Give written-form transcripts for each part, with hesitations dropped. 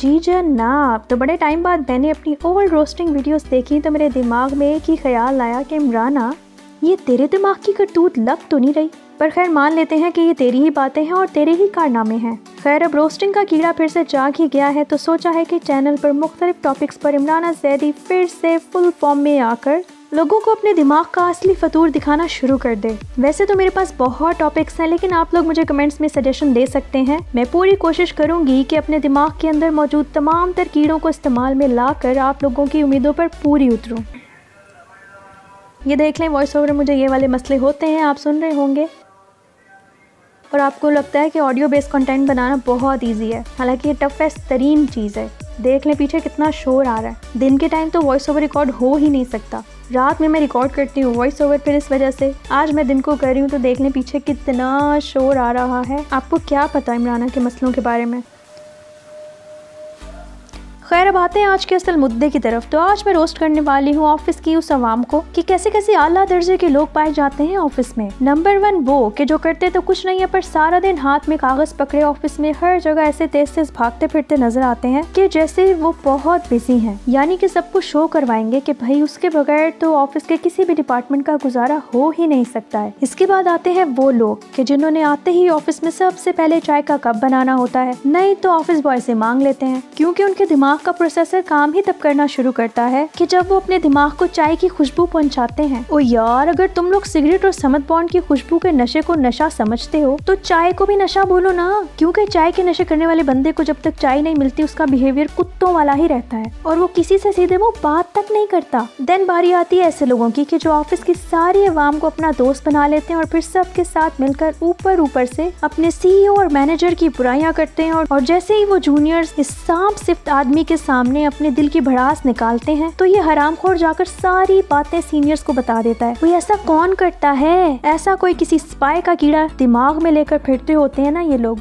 जी जनाब। तो बड़े टाइम बाद मैंने अपनी ओल्ड रोस्टिंग वीडियोस देखी तो मेरे दिमाग में एक ही ख्याल आया कि इमराना, ये तेरे दिमाग की करतूत लग तो नहीं रही, पर खैर मान लेते हैं कि ये तेरी ही बातें हैं और तेरे ही कारनामे हैं। खैर अब रोस्टिंग का कीड़ा फिर से जाग ही गया है तो सोचा है कि चैनल पर मुख्तलिफ टॉपिक्स पर इमराना ज़ैदी फिर से फुल फॉर्म में आकर लोगों को अपने दिमाग का असली फतूर दिखाना शुरू कर दे। वैसे तो मेरे पास बहुत टॉपिक्स हैं, लेकिन आप लोग मुझे कमेंट्स में सजेशन दे सकते हैं। मैं पूरी कोशिश करूंगी कि अपने दिमाग के अंदर मौजूद तमाम तर कीड़ों को इस्तेमाल में लाकर आप लोगों की उम्मीदों पर पूरी उतरूं। ये देख लें, वॉइस ओवर में मुझे ये वाले मसले होते हैं, आप सुन रहे होंगे। और आपको लगता है कि ऑडियो बेस्ड कंटेंट बनाना बहुत इजी है, हालांकि ये टफेस्ट तरीन चीज़ है। देख लें पीछे कितना शोर आ रहा है। दिन के टाइम तो वॉइस ओवर रिकॉर्ड हो ही नहीं सकता, रात में मैं रिकॉर्ड करती हूँ वॉइस ओवर, फिर इस वजह से आज मैं दिन को कर रही हूँ तो देख लें पीछे कितना शोर आ रहा है। आपको क्या पता इमराना के मसलों के बारे में। खैर अब आते हैं आज के असल मुद्दे की तरफ। तो आज मैं रोस्ट करने वाली हूँ ऑफिस की उस आवाम को कि कैसे कैसे आला दर्जे के लोग पाए जाते हैं ऑफिस में। नंबर 1 वो कि जो करते तो कुछ नहीं है पर सारा दिन हाथ में कागज पकड़े ऑफिस में हर जगह ऐसे तेज तेज भागते फिरते नजर आते हैं कि जैसे वो बहुत बिजी हैं, यानी कि सबको शो करवाएंगे कि भाई उसके बगैर तो ऑफिस के किसी भी डिपार्टमेंट का गुजारा हो ही नहीं सकता है। इसके बाद आते हैं वो लोग कि जिन्होंने आते ही ऑफिस में सबसे पहले चाय का कप बनाना होता है, नहीं तो ऑफिस बॉय से मांग लेते हैं, क्योंकि उनके दिमाग का प्रोसेसर काम ही तब करना शुरू करता है कि जब वो अपने दिमाग को चाय की खुशबू पहुंचाते हैं। ओ यार, अगर तुम लोग सिगरेट और समत बॉन्ड की खुशबू के नशे को नशा समझते हो तो चाय को भी नशा बोलो ना, क्योंकि चाय के नशे करने वाले बंदे को जब तक चाय नहीं मिलती उसका बिहेवियर कुत्तों वाला ही रहता है और वो किसी से सीधे वो बात तक नहीं करता। देन बारी आती है ऐसे लोगों की कि जो ऑफिस की सारी अवाम को अपना दोस्त बना लेते हैं और फिर सबके साथ मिलकर ऊपर से अपने CEO और मैनेजर की बुराइयां करते हैं और जैसे ही वो जूनियर्स इस सांप सिफ्त आदमी के सामने अपने दिल की भड़ास निकालते हैं तो ये हरामखोर जाकर सारी बातें सीनियर्स को बता देता है। कोई ऐसा कौन करता है? ऐसा कोई किसी स्पाई का कीड़ा दिमाग में लेकर फिरते होते हैं ना ये लोग।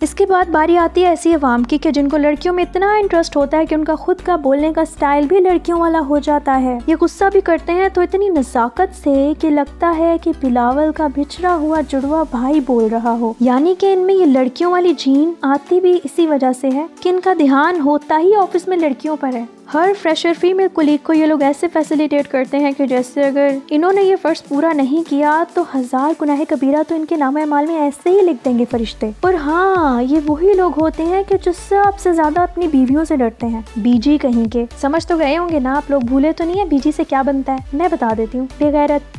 इसके बाद बारी आती है ऐसी अवाम की कि जिनको लड़कियों में इतना इंटरेस्ट होता है कि उनका खुद का बोलने का स्टाइल भी लड़कियों वाला हो जाता है। ये गुस्सा भी करते हैं तो इतनी नज़ाकत से कि लगता है कि बिलावल का बिछड़ा हुआ जुड़वा भाई बोल रहा हो। यानी कि इनमें ये लड़कियों वाली जीन आती भी इसी वजह से है कि इनका ध्यान होता ही ऑफिस में लड़कियों पर है। हर फ्रेशर फीमेल कोलीग को ये लोग ऐसे फैसिलिटेट करते हैं कि जैसे अगर इन्होंने ये फर्ज पूरा नहीं किया तो 1000 गुनाह कबीरा तो इनके नाम-ए-माल में ऐसे ही लिख देंगे फरिश्ते। और हाँ, ये वही लोग होते हैं कि जो सबसे ज्यादा अपनी बीवियों से डरते हैं। बीजी कहीं के। समझ तो गए होंगे ना आप लोग, भूले तो नहीं है बीजी से क्या बनता है? मैं बता देती हूँ, बेगैरत।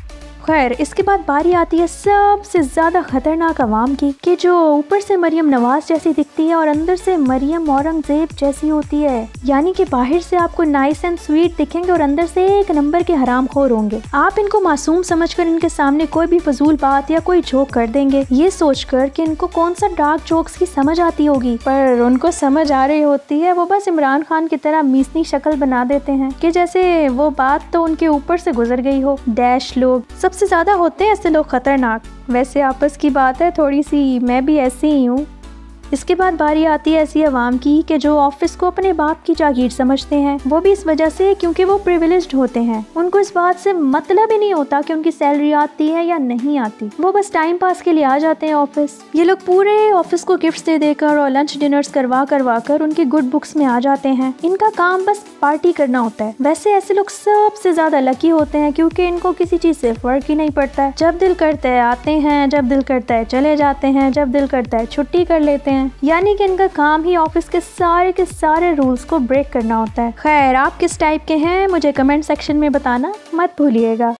खैर इसके बाद बारी आती है सबसे ज्यादा खतरनाक अवाम की कि जो ऊपर से मरियम नवाज जैसी दिखती है और अंदर से मरियम औरंगजेब जैसी होती है। यानी कि बाहर से आपको नाइस एंड स्वीट दिखेंगे और अंदर से एक नंबर के हरामखोर होंगे। आप इनको मासूम समझकर इनके सामने कोई भी फजूल बात या कोई जोक कर देंगे, ये सोचकर कि इनको कौन सा डार्क जोक्स की समझ आती होगी, पर उनको समझ आ रही होती है। वो बस इमरान खान की तरह मीसनी शक्ल बना देते हैं कि जैसे वो बात तो उनके ऊपर से गुजर गई हो। डैश लोग सबसे ज्यादा होते हैं ऐसे लोग खतरनाक। वैसे आपस की बात है थोड़ी सी, मैं भी ऐसी ही हूँ। इसके बाद बारी आती है ऐसी अवाम की कि जो ऑफिस को अपने बाप की जागीर समझते हैं, वो भी इस वजह से क्योंकि वो प्रिविलेज्ड होते हैं। उनको इस बात से मतलब ही नहीं होता कि उनकी सैलरी आती है या नहीं आती, वो बस टाइम पास के लिए आ जाते हैं ऑफिस। ये लोग पूरे ऑफिस को गिफ्ट्स दे देकर और लंच डिनर्स करवा कर उनकी गुड बुक्स में आ जाते हैं। इनका काम बस पार्टी करना होता है। वैसे ऐसे लोग सबसे ज्यादा लकी होते हैं क्योंकि इनको किसी चीज से फर्क ही नहीं पड़ता है। जब दिल करता है आते हैं, जब दिल करता है चले जाते हैं, जब दिल करता है छुट्टी कर लेते हैं। यानी कि इनका काम ही ऑफिस के सारे रूल्स को ब्रेक करना होता है। खैर आप किस टाइप के हैं मुझे कमेंट सेक्शन में बताना मत भूलिएगा।